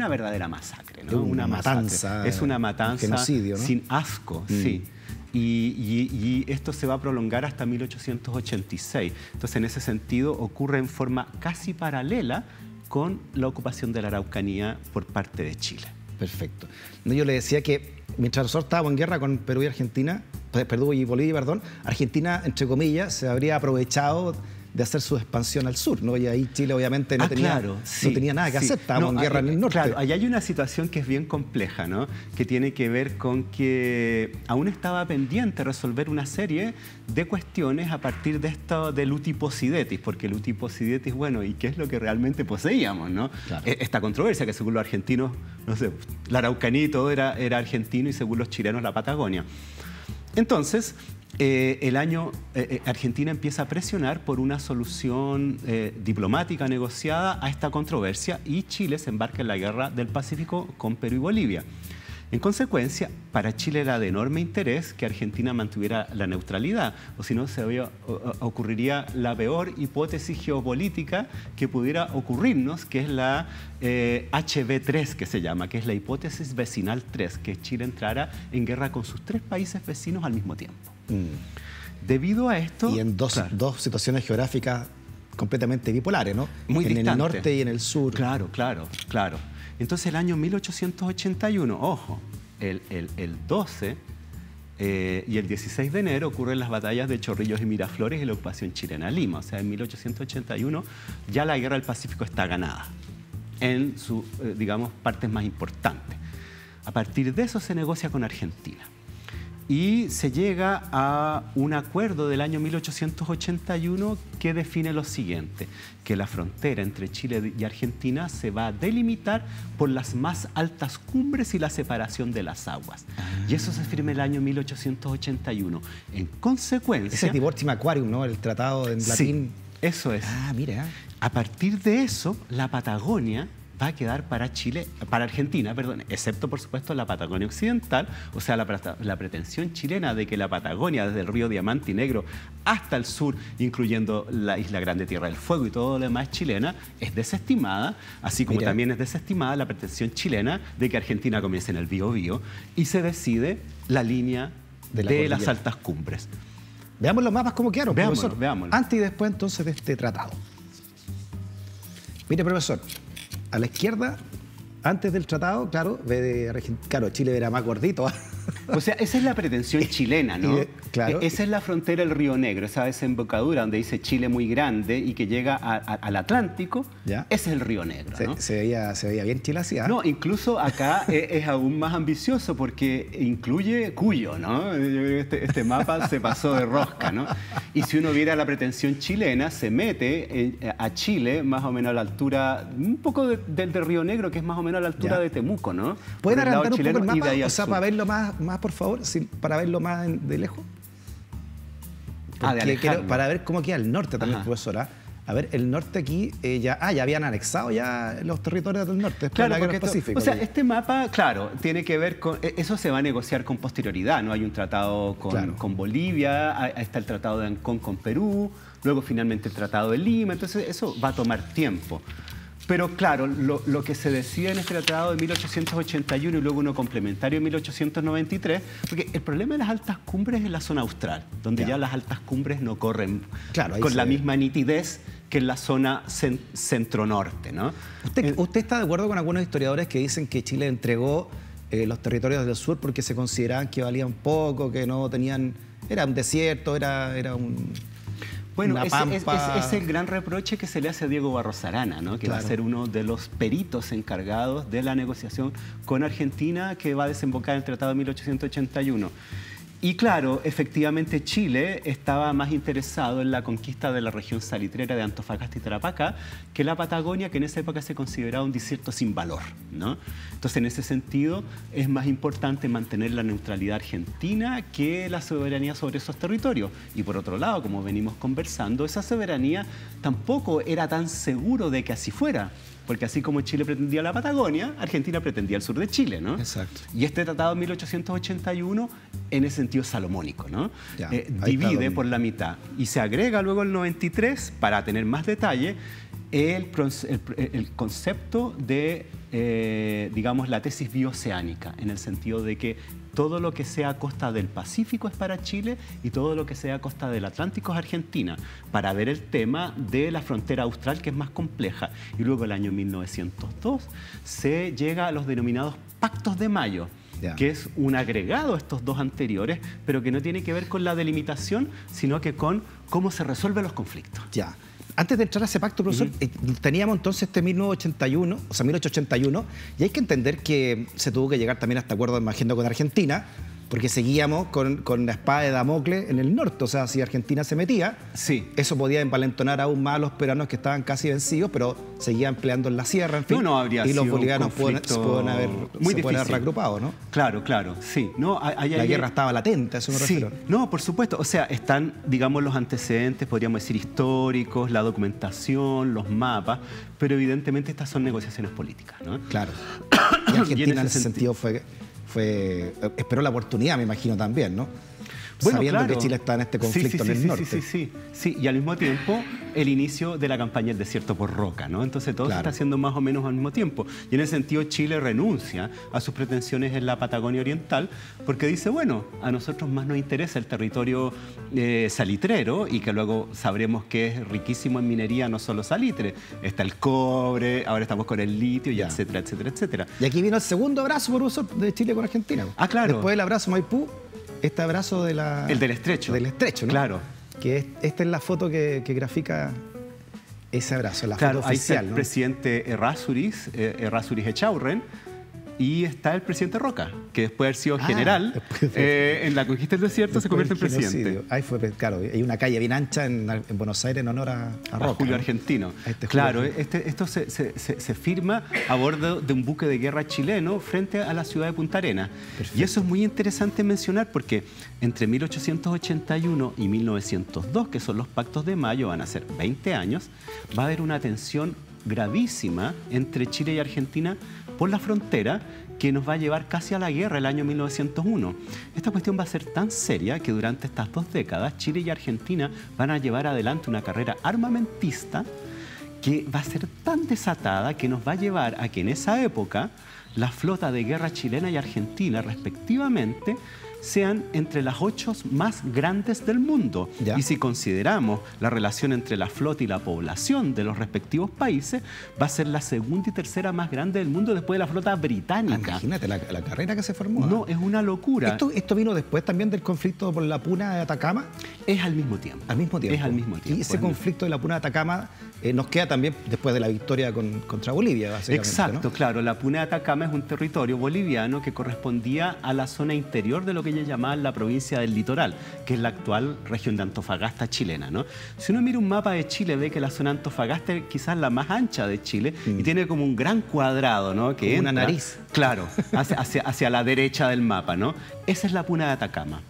verdadera masacre, ¿no? Una matanza. Es una matanza, genocidio, ¿no? Sin asco, sí. Y esto se va a prolongar hasta 1886. Entonces, en ese sentido, ocurre en forma casi paralela con la ocupación de la Araucanía por parte de Chile. Perfecto. No, yo le decía que mientras nosotros estábamos en guerra con Perú y Argentina, Perú y Bolivia, perdón, Argentina, entre comillas, se habría aprovechado de hacer su expansión al sur, ¿no? Y ahí Chile obviamente no tenía nada que hacer, estábamos en guerra en el norte. Claro, ahí hay una situación que es bien compleja, ¿no? Que tiene que ver con que aún estaba pendiente resolver una serie de cuestiones a partir de esto del uti possidetis, porque el uti possidetis, bueno, ¿y qué es lo que realmente poseíamos, no? Claro. Esta controversia que según los argentinos, no sé, la Araucanía y todo era argentino, y según los chilenos la Patagonia. Entonces, Argentina empieza a presionar por una solución diplomática negociada a esta controversia, y Chile se embarca en la guerra del Pacífico con Perú y Bolivia. En consecuencia, para Chile era de enorme interés que Argentina mantuviera la neutralidad, o si no ocurriría la peor hipótesis geopolítica que pudiera ocurrirnos, que es la HB3, que se llama, que es la hipótesis vecinal 3, que Chile entrara en guerra con sus 3 países vecinos al mismo tiempo. Debido a esto... Y en dos situaciones geográficas completamente bipolares, ¿no? Muy distantes. En el norte y en el sur. Claro. Entonces, el año 1881, ojo, el 12 y el 16 de enero ocurren las batallas de Chorrillos y Miraflores y la ocupación chilena a Lima. O sea, en 1881 ya la guerra del Pacífico está ganada en sus, digamos, partes más importantes. A partir de eso se negocia con Argentina. Y se llega a un acuerdo del año 1881 que define lo siguiente, que la frontera entre Chile y Argentina se va a delimitar por las más altas cumbres y la separación de las aguas. Y eso se firma el año 1881. En consecuencia... Ese es Divortium Aquarium, ¿no? El tratado en latín. Sí, eso es. Mira. A partir de eso, la Patagonia va a quedar para Argentina, excepto por supuesto la Patagonia Occidental, o sea, la pretensión chilena de que la Patagonia, desde el río Diamante y Negro hasta el sur, incluyendo la Isla Grande, Tierra del Fuego y todo lo demás chilena, es desestimada, así como también es desestimada la pretensión chilena de que Argentina comience en el Biobío, y se decide la línea de las altas cumbres. Veamos los mapas cómo quedaron, profesor. Veámoslo. Antes y después entonces de este tratado. Mire, profesor, a la izquierda, antes del tratado, claro, Chile era más gordito. O sea, esa es la pretensión chilena, ¿no? Claro. Esa es la frontera del río Negro, esa desembocadura donde dice Chile muy grande y que llega al Atlántico. ¿Ya? Ese es el río Negro, ¿no? Se veía bien Chile así, ¿eh? No, incluso acá es aún más ambicioso porque incluye Cuyo, ¿no? Este mapa se pasó de rosca, ¿no? Y si uno viera la pretensión chilena, se mete a Chile más o menos a la altura, un poco del río Negro, que es más o menos a la altura de Temuco, ¿no? ¿Pueden agrandar un poco el mapa? O sea, para verlo más, por favor, para verlo más de lejos. Para ver cómo queda el norte también, profesora. A ver, el norte aquí ya habían anexado ya los territorios del norte después de la Guerra del Pacífico. O sea, este mapa, claro, tiene que ver con... Eso se va a negociar con posterioridad, ¿no? Hay un tratado con Bolivia, está el tratado de Ancón con Perú, luego finalmente el tratado de Lima, entonces eso va a tomar tiempo. Pero claro, lo que se decide en este tratado de 1881 y luego uno complementario en 1893, porque el problema de las altas cumbres es la zona austral, donde ya las altas cumbres no corren con la misma nitidez que en la zona centro-norte, ¿no? ¿Usted está de acuerdo con algunos historiadores que dicen que Chile entregó los territorios del sur porque se consideraban que valían poco, que no tenían... Era un desierto, era un... Bueno, es el gran reproche que se le hace a Diego Barros Arana, ¿no? Que va a ser uno de los peritos encargados de la negociación con Argentina que va a desembocar en el Tratado de 1881. Y claro, efectivamente Chile estaba más interesado en la conquista de la región salitrera de Antofagasta y Tarapacá que la Patagonia, que en esa época se consideraba un desierto sin valor, ¿no? Entonces, en ese sentido, es más importante mantener la neutralidad argentina que la soberanía sobre esos territorios. Y por otro lado, como venimos conversando, esa soberanía tampoco era tan seguro de que así fuera. Porque así como Chile pretendía la Patagonia, Argentina pretendía el sur de Chile, ¿no? Exacto. Y este tratado de 1881, en ese sentido, salomónico, ¿no? Divide por la mitad. Y se agrega luego el 93, para tener más detalle, el concepto de, digamos, la tesis bioceánica, en el sentido de que todo lo que sea a costa del Pacífico es para Chile y todo lo que sea a costa del Atlántico es Argentina, para ver el tema de la frontera austral, que es más compleja. Y luego, el año 1902, se llega a los denominados Pactos de Mayo, que es un agregado a estos dos anteriores, pero que no tiene que ver con la delimitación, sino que con cómo se resuelven los conflictos. Ya. Antes de entrar a ese pacto, profesor, teníamos entonces este 1981, o sea, 1881, y hay que entender que se tuvo que llegar también a este acuerdo de agenda con Argentina, porque seguíamos con la espada de Damocles en el norte. O sea, si Argentina se metía, eso podía envalentonar aún más a los peruanos que estaban casi vencidos, pero seguían peleando en la sierra, en fin. Y los bolivianos se pueden haber reagrupado, ¿no? Claro, sí. La guerra estaba latente, a eso me refiero. No, por supuesto. O sea, están, digamos, los antecedentes, podríamos decir, históricos, la documentación, los mapas, pero evidentemente estas son negociaciones políticas, ¿no? Claro. Y Argentina en ese sentido esperó la oportunidad, me imagino, también, ¿no? Bueno, sabiendo que Chile está en este conflicto en el norte. Sí, y al mismo tiempo el inicio de la campaña del desierto por Roca, ¿no? Entonces todo se está haciendo más o menos al mismo tiempo. Y en ese sentido Chile renuncia a sus pretensiones en la Patagonia Oriental porque dice, bueno, a nosotros más nos interesa el territorio salitrero, y que luego sabremos que es riquísimo en minería, no solo salitre. Está el cobre, ahora estamos con el litio, y etcétera, etcétera, etcétera. Y aquí vino el segundo abrazo, profesor, de Chile con Argentina. Claro. Después del abrazo Maipú, este abrazo de la... El del estrecho. Del estrecho, ¿no? Claro. Que esta es la foto que grafica ese abrazo, la foto oficial, ahí está el ¿no? presidente Errázuriz Echaurren, y está el presidente Roca, que después de haber sido general, en la conquista del desierto se convierte en presidente. Ahí fue, claro, hay una calle bien ancha en Buenos Aires en honor a Roca. Julio Argentino. Claro, esto se firma a bordo de un buque de guerra chileno frente a la ciudad de Punta Arenas. Perfecto. Y eso es muy interesante mencionar porque entre 1881 y 1902, que son los Pactos de Mayo, van a ser 20 años, va a haber una tensión gravísima entre Chile y Argentina por la frontera, que nos va a llevar casi a la guerra el año 1901. Esta cuestión va a ser tan seria que durante estas 2 décadas Chile y Argentina van a llevar adelante una carrera armamentista que va a ser tan desatada que nos va a llevar a que en esa época la flota de guerra chilena y argentina respectivamente sean entre las 8 más grandes del mundo. Y si consideramos la relación entre la flota y la población de los respectivos países, va a ser la segunda y tercera más grande del mundo después de la flota británica. Imagínate la carrera que se formó. No, es una locura. ¿Esto vino después también del conflicto por la Puna de Atacama? Es al mismo tiempo. Al mismo tiempo. Es al mismo tiempo. Y ese conflicto de la Puna de Atacama nos queda también después de la victoria contra Bolivia, básicamente. Exacto, ¿no? Claro. La Puna de Atacama es un territorio boliviano que correspondía a la zona interior de lo que ellos llamaban la provincia del Litoral, que es la actual región de Antofagasta chilena, ¿no? Si uno mira un mapa de Chile, ve que la zona de Antofagasta es quizás la más ancha de Chile y tiene como un gran cuadrado, ¿no? Que como una nariz. Claro, hacia la derecha del mapa, ¿no? Esa es la Puna de Atacama.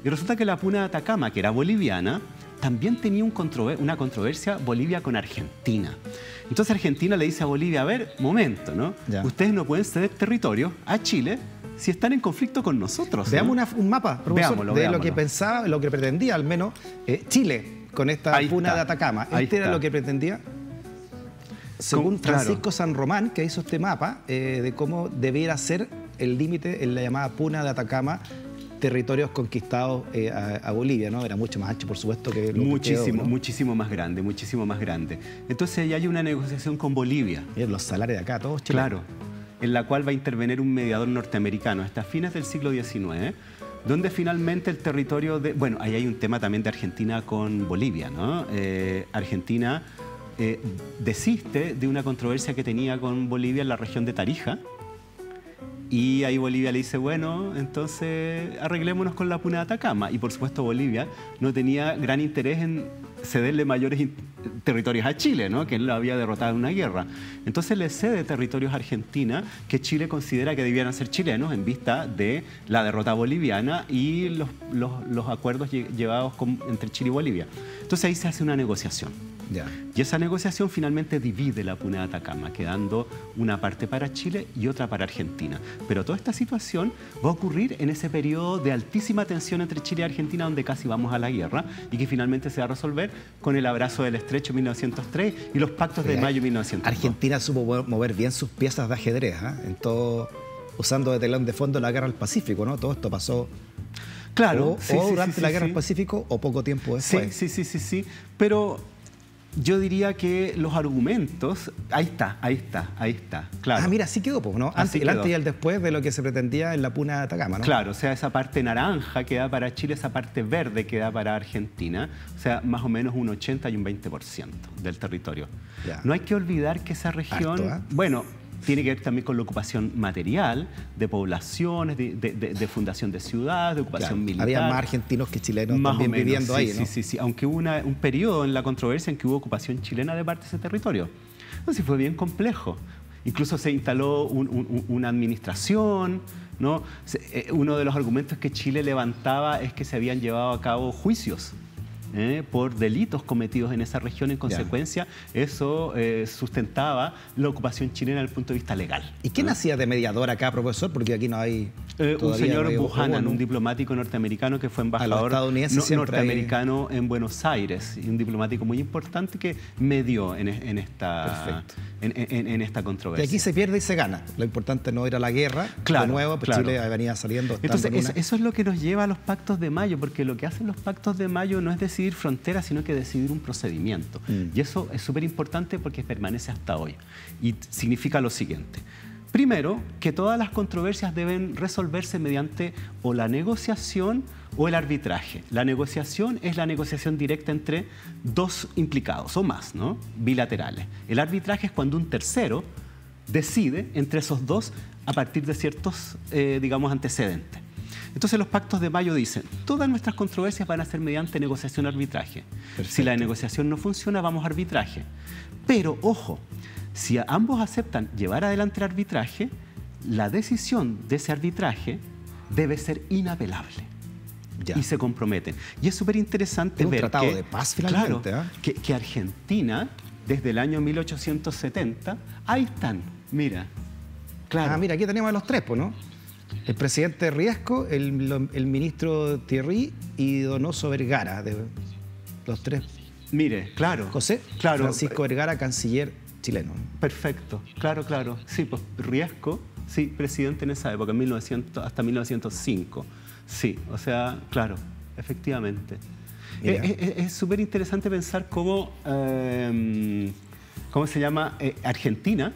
Y resulta que la Puna de Atacama, que era boliviana, también tenía una controversia Bolivia con Argentina. Entonces Argentina le dice a Bolivia, a ver, momento, ¿no? Ya. Ustedes no pueden ceder territorio a Chile si están en conflicto con nosotros, ¿no? Veamos un mapa, profesor, Veámoslo, de lo veámoslo. que pensaba, lo que pretendía al menos Chile con esta Ahí puna está, de Atacama. ahí Este era está. lo que pretendía. Según Claro. Francisco San Román, que hizo este mapa de cómo debiera ser el límite en la llamada puna de Atacama, territorios conquistados a Bolivia, ¿no? Era mucho más ancho, por supuesto, que lo que Muchísimo, quedó, ¿no? muchísimo más grande, muchísimo más grande. Entonces ya hay una negociación con Bolivia. Miren los salares de acá, todos chilenos. Claro, en la cual va a intervenir un mediador norteamericano hasta fines del siglo XIX, donde finalmente el territorio de... Bueno, ahí hay un tema también de Argentina con Bolivia, ¿no? Argentina desiste de una controversia que tenía con Bolivia en la región de Tarija, y ahí Bolivia le dice, bueno, entonces arreglémonos con la puna de Atacama. Y por supuesto Bolivia no tenía gran interés en cederle mayores territorios a Chile, ¿no? Que él lo había derrotado en una guerra. Entonces le cede territorios a Argentina que Chile considera que debieran ser chilenos en vista de la derrota boliviana y los acuerdos llevados entre Chile y Bolivia. Entonces ahí se hace una negociación. Ya. Y esa negociación finalmente divide la puna de Atacama, quedando una parte para Chile y otra para Argentina. Pero toda esta situación va a ocurrir en ese periodo de altísima tensión entre Chile y Argentina, donde casi vamos a la guerra, y que finalmente se va a resolver con el abrazo del Estrecho en 1903 y los pactos de mayo de 1902. Argentina supo mover bien sus piezas de ajedrez, en todo, usando de telón de fondo la guerra del Pacífico, ¿no? Todo esto pasó Claro, o durante la guerra del Pacífico o poco tiempo después. Sí. Pero yo diría que los argumentos... Ahí está, claro. Ah, mira, así quedó, pues, ¿no? Así El antes y quedó. el después de lo que se pretendía en la puna de Atacama, ¿no? Claro, o sea, esa parte naranja que da para Chile, esa parte verde que da para Argentina, o sea, más o menos un 80 y un 20% del territorio. Ya. No hay que olvidar que esa región, Harto, bueno, tiene que ver también con la ocupación material, de poblaciones, de fundación de ciudades, de ocupación Claro, militar. había más argentinos que chilenos Más también o menos, viviendo ahí, ¿no? Sí. Aunque hubo un periodo en la controversia en que hubo ocupación chilena de parte de ese territorio. Entonces fue bien complejo. Incluso se instaló una administración, ¿no? Uno de los argumentos que Chile levantaba es que se habían llevado a cabo juicios por delitos cometidos en esa región. En consecuencia, eso sustentaba la ocupación chilena desde el punto de vista legal. ¿Y quién hacía de mediador acá, profesor? Porque aquí no hay... Un señor Buchanan, ¿no? un diplomático norteamericano que fue embajador norteamericano en Buenos Aires, y un diplomático muy importante que medió en esta controversia. Y aquí se pierde y se gana. Lo importante no ir a la guerra, Claro, de nuevo, pues claro. Chile venía saliendo. Entonces, eso es lo que nos lleva a los pactos de Mayo, porque lo que hacen los pactos de Mayo no es decidir fronteras, sino que decidir un procedimiento. Y eso es súper importante porque permanece hasta hoy. Y significa lo siguiente. Primero, que todas las controversias deben resolverse mediante o la negociación o el arbitraje. La negociación es la negociación directa entre dos implicados o más, ¿no? Bilaterales. El arbitraje es cuando un tercero decide entre esos dos a partir de ciertos, digamos, antecedentes. Entonces los pactos de Mayo dicen, todas nuestras controversias van a ser mediante negociación o arbitraje. Perfecto. Si la negociación no funciona, vamos a arbitraje. Pero, ojo, si ambos aceptan llevar adelante el arbitraje, la decisión de ese arbitraje debe ser inapelable. Ya. Y se comprometen. Y es súper interesante Es un ver tratado que, de paz, finalmente, claro, que Argentina, desde el año 1870, ahí están, mira. Claro. Ah, mira, aquí tenemos a los tres, pues, ¿no? El presidente Riesco, el ministro Thierry y Donoso Vergara, de los tres. Mire, claro. José, claro, Francisco Vergara, canciller chileno. Perfecto, claro. Sí, pues Riesco, sí, presidente en esa época, hasta 1905. Sí, o sea, claro, efectivamente. Es súper interesante pensar cómo se llama Argentina,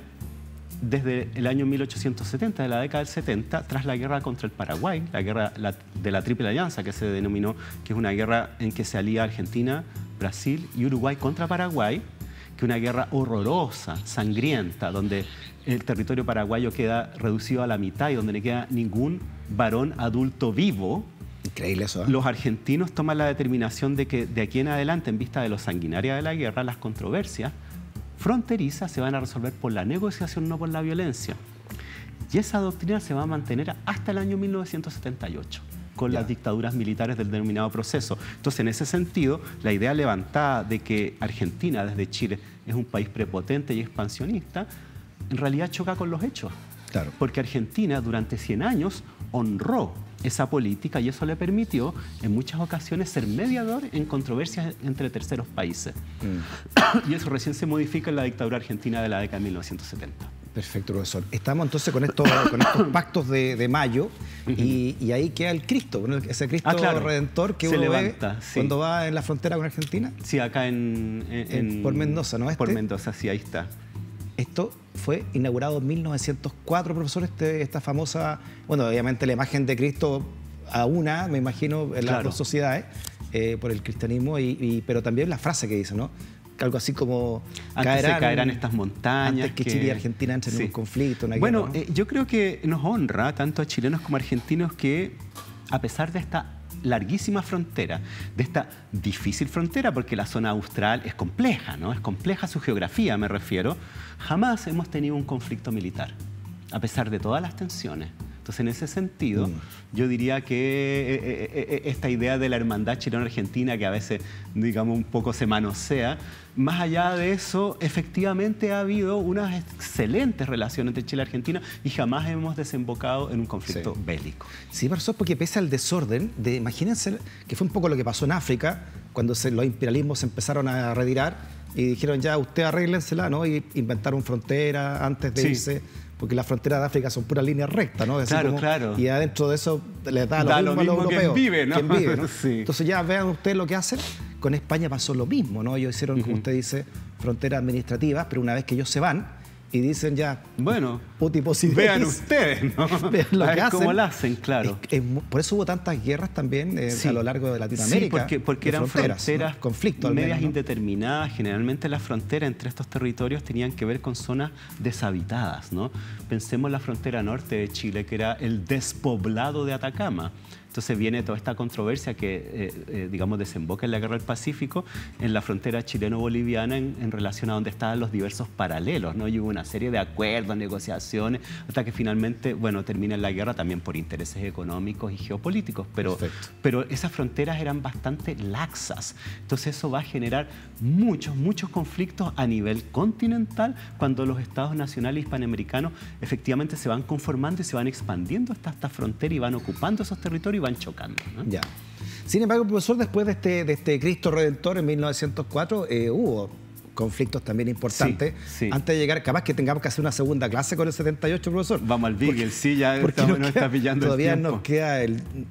desde el año 1870, de la década del 70, tras la guerra contra el Paraguay, la guerra de la Triple Alianza, que se denominó, que es una guerra en que se alía Argentina, Brasil y Uruguay contra Paraguay, que es una guerra horrorosa, sangrienta, donde el territorio paraguayo queda reducido a la mitad y donde no queda ningún varón adulto vivo. Increíble eso, ¿eh? Los argentinos toman la determinación de que de aquí en adelante, en vista de lo sanguinaria de la guerra, las controversias fronterizas se van a resolver por la negociación, no por la violencia. Y esa doctrina se va a mantener hasta el año 1978. con las dictaduras militares del denominado proceso. Entonces, en ese sentido, la idea levantada de que Argentina, desde Chile, es un país prepotente y expansionista, en realidad choca con los hechos. Claro. Porque Argentina durante 100 años honró esa política y eso le permitió en muchas ocasiones ser mediador en controversias entre terceros países. Y eso recién se modifica en la dictadura argentina de la década de 1970. Perfecto, profesor. Estamos entonces con estos pactos de mayo y ahí queda el Cristo, ese Cristo Redentor que se uno levanta, ve cuando va en la frontera con Argentina. Sí, acá por Mendoza, ¿no? Por Mendoza, sí, ahí está. Esto fue inaugurado en 1904, profesor, esta famosa, bueno, obviamente la imagen de Cristo a una, me imagino, en las dos sociedades, por el cristianismo, pero también la frase que dice, ¿no? Algo así como caerán estas montañas. Antes que Chile y Argentina entren en un conflicto. Bueno, yo creo que nos honra tanto a chilenos como a argentinos que, a pesar de esta larguísima frontera, de esta difícil frontera, porque la zona austral es compleja, ¿no? Es compleja su geografía, me refiero. Jamás hemos tenido un conflicto militar, a pesar de todas las tensiones. Entonces, en ese sentido, yo diría que esta idea de la hermandad chileno-argentina, que a veces, digamos, un poco se manosea, más allá de eso, efectivamente ha habido unas excelentes relaciones entre Chile y Argentina y jamás hemos desembocado en un conflicto bélico. Sí, profesor, porque pese al desorden, imagínense que fue un poco lo que pasó en África, cuando los imperialismos se empezaron a retirar y dijeron ya, usted arréglensela, ¿no? Y inventaron fronteras antes de irse. Porque las fronteras de África son puras líneas rectas, ¿no? Claro. Y adentro de eso les da lo mismo a los europeos. Quien vive, ¿no? Sí. Entonces ya vean ustedes lo que hacen. Con España pasó lo mismo, ¿no? Ellos hicieron, como usted dice, fronteras administrativas, pero una vez que ellos se van y dicen ya... Bueno, vean ustedes, ¿no? Vean lo que hacen. Cómo lo hacen, claro. Por eso hubo tantas guerras también a lo largo de Latinoamérica. Sí, porque eran fronteras, ¿no? Conflictos medias ¿no? indeterminadas. Generalmente las fronteras entre estos territorios tenían que ver con zonas deshabitadas, ¿no? Pensemos en la frontera norte de Chile, que era el despoblado de Atacama. Entonces viene toda esta controversia que, digamos, desemboca en la Guerra del Pacífico, en la frontera chileno-boliviana, en relación a donde estaban los diversos paralelos, ¿no? Y hubo una serie de acuerdos, negociaciones, hasta que finalmente, bueno, termina la guerra también por intereses económicos y geopolíticos. Pero esas fronteras eran bastante laxas. Entonces eso va a generar muchos conflictos a nivel continental cuando los estados nacionales hispanoamericanos efectivamente se van conformando y se van expandiendo hasta esta frontera y van ocupando esos territorios van chocando, ¿no? Ya. Sin embargo, profesor, después de este Cristo Redentor en 1904, hubo conflictos también importantes. Sí. Antes de llegar, capaz que tengamos que hacer una segunda clase con el 78, profesor. Vamos al Beagle, sí, ya nos está pillando todavía el tiempo. nos queda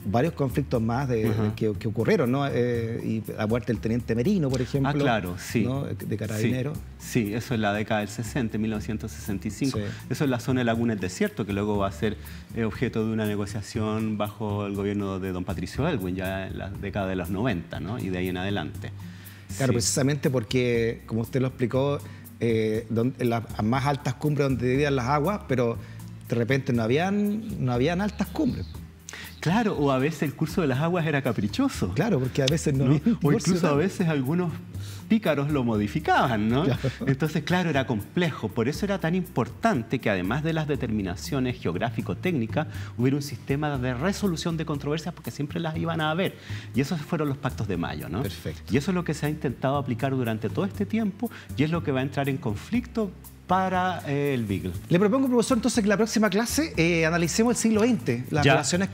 varios conflictos más que ocurrieron, ¿no? Y la muerte del teniente Merino, por ejemplo. Ah, claro, sí. ¿no? De Carabineros. Sí, eso es la década del 60, 1965. Sí. Eso es la zona de Laguna del Desierto, que luego va a ser objeto de una negociación bajo el gobierno de don Patricio Aylwin, ya en la década de los 90, ¿no? Y de ahí en adelante. Claro, precisamente porque, como usted lo explicó, en las más altas cumbres donde vivían las aguas, pero de repente no habían altas cumbres. Claro, o a veces el curso de las aguas era caprichoso. Claro, porque a veces no había... O incluso a veces algunos pícaros lo modificaban, ¿no? Claro. Entonces, claro, era complejo. Por eso era tan importante que además de las determinaciones geográfico-técnicas, hubiera un sistema de resolución de controversias porque siempre las iban a haber. Y esos fueron los pactos de mayo, ¿no? Perfecto. Y eso es lo que se ha intentado aplicar durante todo este tiempo y es lo que va a entrar en conflicto para el Beagle. Le propongo, profesor, entonces que la próxima clase analicemos el siglo XX, las relaciones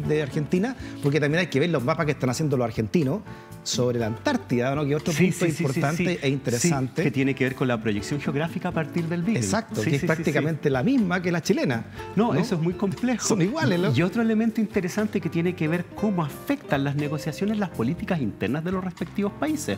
de Argentina, porque también hay que ver los mapas que están haciendo los argentinos sobre la Antártida, ¿no? Que es otro punto importante e interesante. Que tiene que ver con la proyección geográfica a partir del Beagle. Exacto, que es prácticamente la misma que la chilena. No, eso es muy complejo. Son iguales, ¿no? Y otro elemento interesante que tiene que ver cómo afectan las negociaciones las políticas internas de los respectivos países.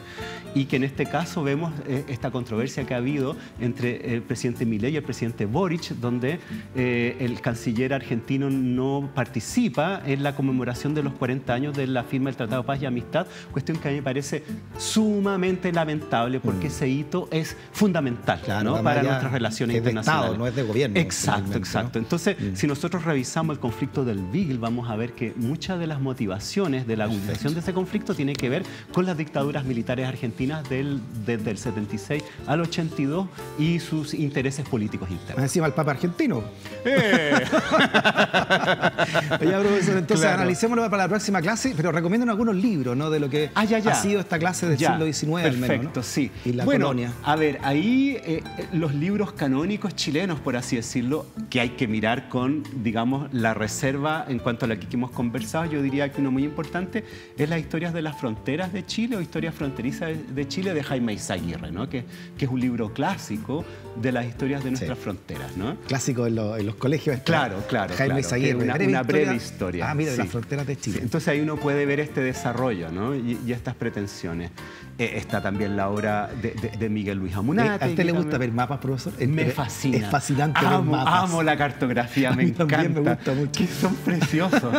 Y que en este caso vemos esta controversia que ha habido entre el presidente Milei y el presidente Boric, donde el canciller argentino no participa en la conmemoración de los 40 años de la firma del Tratado de Paz y Amistad, cuestión que a mí me parece sumamente lamentable porque ese hito es fundamental, claro, ¿no? Para nuestras relaciones internacionales. Estado, no es de gobierno. Exacto. ¿no? Entonces, si nosotros revisamos el conflicto del Beagle, vamos a ver que muchas de las motivaciones de la agudización de ese conflicto tiene que ver con las dictaduras militares argentinas desde el 76 al 82 y sus sus intereses políticos internos. Encima el Papa argentino. Ya, profesor, entonces Claro. analicémoslo para la próxima clase, pero recomiendan algunos libros, ¿no? De lo que ha sido esta clase del siglo XIX, al menos, perfecto, ¿no? sí. Y la bueno, colonia. a ver, ahí los libros canónicos chilenos, por así decirlo, que hay que mirar con, digamos, la reserva en cuanto a lo que hemos conversado, yo diría que uno muy importante es las historias de las fronteras de Chile o historias fronterizas de Chile de Jaime Izaguirre, ¿no? Que es un libro clásico de las historias de nuestras fronteras, ¿no? Clásico en los colegios. Claro. Jaime Izaguirre, una breve historia. Ah, mira, de las fronteras de Chile. Sí. Entonces ahí uno puede ver este desarrollo, ¿no? Y estas pretensiones. Está también la obra de Miguel Luis Amunátegui. ¿A usted le gusta ver mapas, profesor? Me fascina. Es fascinante ver mapas. Amo la cartografía, me encanta. También me gusta mucho. Que son preciosos.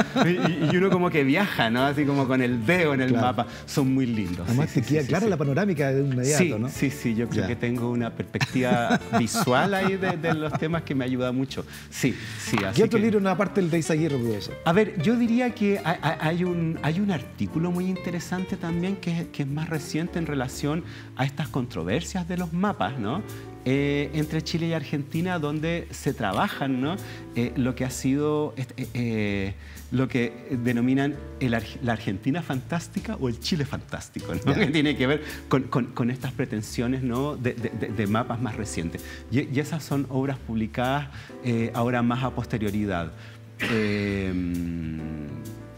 y uno como que viaja, ¿no? Así como con el dedo en el mapa. Son muy lindos. Además te queda clara la panorámica de inmediato, ¿no? Sí, yo creo que tengo una perspectiva visual ahí de los temas que me ayuda mucho. Sí, así. ¿Qué otro libro, no, aparte del de Izaguirre, profesor? A ver, yo diría que hay un artículo muy interesante también que es más reciente en relación a estas controversias de los mapas, ¿no? Entre Chile y Argentina, donde se trabajan, ¿no? Lo que ha sido lo que denominan la Argentina fantástica o el Chile fantástico, ¿no? Que tiene que ver con estas pretensiones, ¿no? de mapas más recientes. Y esas son obras publicadas ahora más a posterioridad.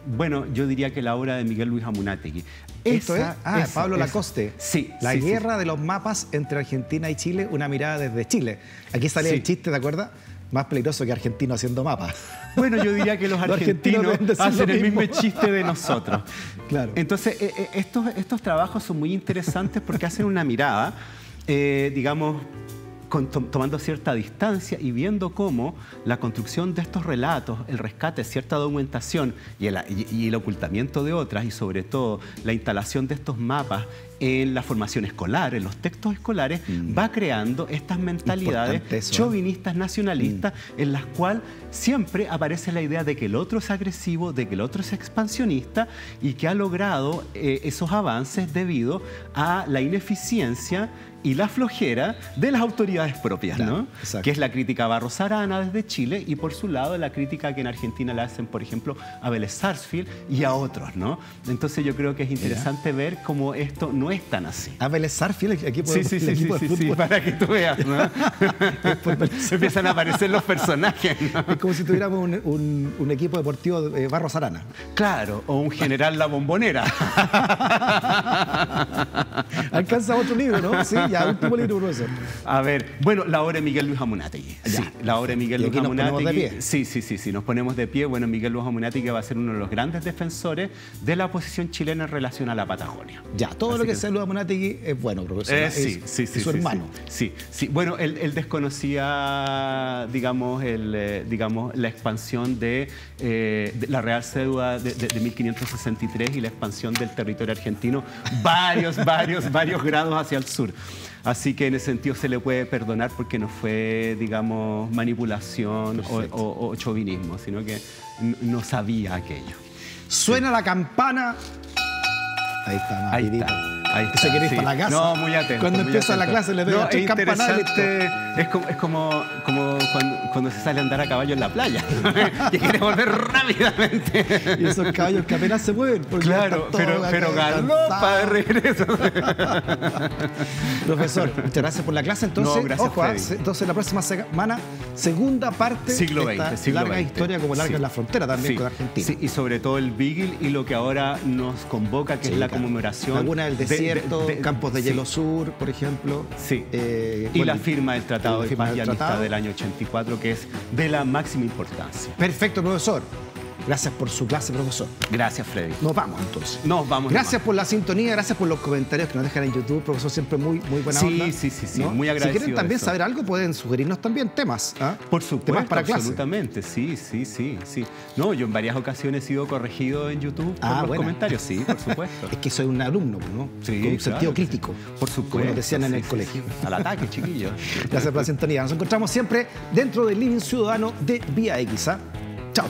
Bueno, yo diría que la obra de Miguel Luis Amunátegui. Esto es Pablo Lacoste. Sí. La guerra de los mapas entre Argentina y Chile, una mirada desde Chile. Aquí salía el chiste, ¿te acuerdas? Más peligroso que argentino haciendo mapas. Bueno, yo diría que los argentinos hacen el mismo chiste de nosotros. Claro. Entonces, estos trabajos son muy interesantes porque hacen una mirada, digamos, tomando cierta distancia y viendo cómo la construcción de estos relatos, el rescate de cierta documentación y el ocultamiento de otras, y sobre todo la instalación de estos mapas en la formación escolar, en los textos escolares, va creando estas mentalidades chauvinistas, nacionalistas, en las cuales siempre aparece la idea de que el otro es agresivo, de que el otro es expansionista y que ha logrado esos avances debido a la ineficiencia y la flojera de las autoridades propias, ¿no? Que es la crítica a Barros Arana desde Chile y por su lado la crítica que en Argentina le hacen, por ejemplo, a Vélez Sarsfield y a otros, ¿no? Entonces yo creo que es interesante ver cómo esto no es tan así. A Vélez Sarsfield, el equipo de fútbol. Sí, para que tú veas, ¿no? Empiezan a aparecer los personajes, ¿no? Es como si tuviéramos un equipo deportivo de Barros Arana. Claro, o un general La Bombonera. Alcanza otro libro, ¿no? Sí, ya, último libro, profesor. A ver, bueno, la obra de Miguel Luis Amunátegui. Sí, la obra de Miguel Luis Amunátegui. Sí, nos ponemos de pie. Bueno, Miguel Luis Amunátegui va a ser uno de los grandes defensores de la oposición chilena en relación a la Patagonia. Ya, todo lo que sea Luis Amunátegui es bueno, profesor. Sí, su hermano. Sí. Bueno, él desconocía, digamos, la expansión de la Real Cédula de 1563 y la expansión del territorio argentino varios grados hacia el sur. Así que en ese sentido se le puede perdonar porque no fue, digamos, manipulación o chauvinismo, sino que no sabía aquello. Suena la campana. Ahí está, ahí está. Se quiere ir para la casa. No, muy atento. Cuando empieza la clase le doy las 3 campanadas. Es como cuando se sale a andar a caballo en la playa. Que quiere volver rápidamente. Y esos caballos que apenas se mueven. Claro, pero galopa de regreso. Profesor, muchas gracias por la clase. Entonces, no, gracias, ojo, entonces la próxima semana, segunda parte siglo de esta XX, larga historia como larga en la frontera también con Argentina. Sí, y sobre todo el Beagle y lo que ahora nos convoca, que es la conmemoración. Laguna del Desierto, Campos de Hielo Sur, por ejemplo. Sí. Y la firma del Tratado de Paz y Amistad del año 84, que es de la máxima importancia. Perfecto, profesor. Gracias por su clase, profesor. Gracias, Freddy. Nos vamos, entonces. Nos vamos. Gracias por la sintonía, gracias por los comentarios que nos dejan en YouTube. Profesor, siempre muy buena onda. Sí, ¿no? Muy agradecido. Si quieren también saber algo, pueden sugerirnos también temas. Por supuesto, temas para clase. Absolutamente, sí. No, yo en varias ocasiones he sido corregido en YouTube por los comentarios, sí, por supuesto. Es que soy un alumno, ¿no? Sí, con un sentido crítico. Por supuesto. Como nos decían en el colegio. Al ataque, chiquillos. Gracias por la sintonía. Nos encontramos siempre dentro del Living Ciudadano de Vía X. Chao.